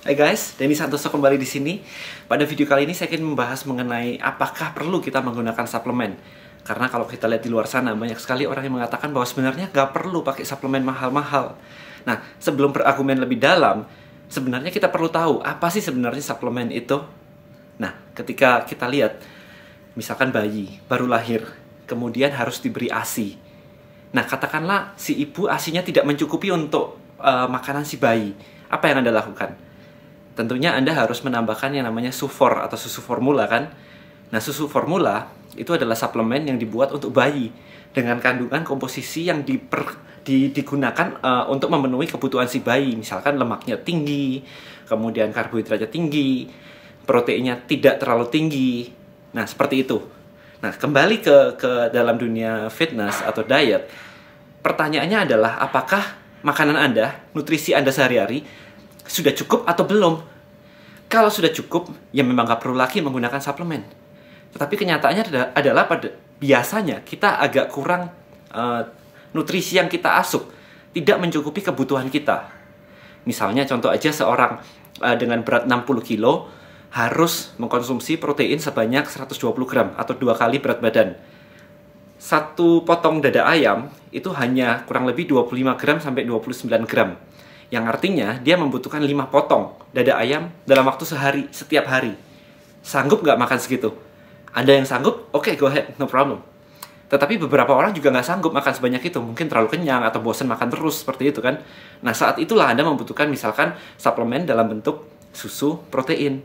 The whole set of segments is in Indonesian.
Hai guys, Denny Santoso kembali di sini. Pada video kali ini saya ingin membahas mengenai apakah perlu kita menggunakan suplemen. Karena kalau kita lihat di luar sana, banyak sekali orang yang mengatakan bahwa sebenarnya nggak perlu pakai suplemen mahal-mahal. Nah, sebelum berargumen lebih dalam, sebenarnya kita perlu tahu apa sih sebenarnya suplemen itu. Nah, ketika kita lihat, misalkan bayi baru lahir, kemudian harus diberi ASI. Nah, katakanlah si ibu ASINya tidak mencukupi untuk makanan si bayi. Apa yang Anda lakukan? Tentunya Anda harus menambahkan yang namanya sufor atau susu formula kan. Nah, susu formula itu adalah suplemen yang dibuat untuk bayi dengan kandungan komposisi yang digunakan untuk memenuhi kebutuhan si bayi. Misalkan lemaknya tinggi, kemudian karbohidratnya tinggi, proteinnya tidak terlalu tinggi. Nah, seperti itu. Nah, kembali ke dalam dunia fitness atau diet, pertanyaannya adalah apakah makanan Anda, nutrisi Anda sehari-hari sudah cukup atau belum? Kalau sudah cukup, ya memang nggak perlu lagi menggunakan suplemen. Tetapi kenyataannya adalah biasanya kita agak kurang nutrisi yang kita asup, tidak mencukupi kebutuhan kita. Misalnya contoh aja seorang dengan berat 60 kilo harus mengkonsumsi protein sebanyak 120 gram atau 2 kali berat badan. Satu potong dada ayam itu hanya kurang lebih 25 gram sampai 29 gram. Yang artinya dia membutuhkan 5 potong dada ayam dalam waktu sehari, setiap hari. Sanggup nggak makan segitu? Ada yang sanggup? Oke, go ahead, no problem. Tetapi beberapa orang juga nggak sanggup makan sebanyak itu. Mungkin terlalu kenyang atau bosan makan terus, seperti itu kan. Nah, saat itulah Anda membutuhkan misalkan suplemen dalam bentuk susu protein.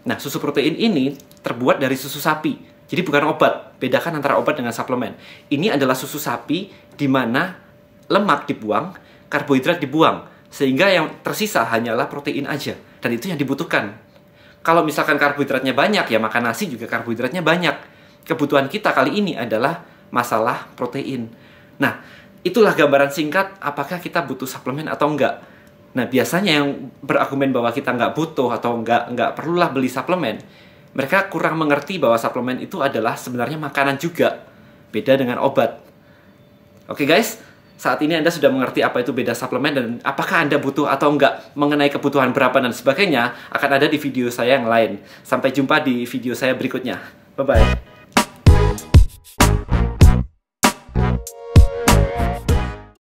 Nah, susu protein ini terbuat dari susu sapi. Jadi bukan obat. Bedakan antara obat dengan suplemen. Ini adalah susu sapi di mana lemak dibuang, karbohidrat dibuang. Sehingga yang tersisa hanyalah protein aja. Dan itu yang dibutuhkan. Kalau misalkan karbohidratnya banyak, ya makan nasi juga karbohidratnya banyak. Kebutuhan kita kali ini adalah masalah protein. Nah, itulah gambaran singkat apakah kita butuh suplemen atau enggak. Nah, biasanya yang berargumen bahwa kita nggak butuh atau nggak perlulah beli suplemen, mereka kurang mengerti bahwa suplemen itu adalah sebenarnya makanan juga. Beda dengan obat. Oke guys, saat ini Anda sudah mengerti apa itu beda suplemen dan apakah Anda butuh atau enggak, mengenai kebutuhan berapa dan sebagainya, akan ada di video saya yang lain. Sampai jumpa di video saya berikutnya. Bye-bye.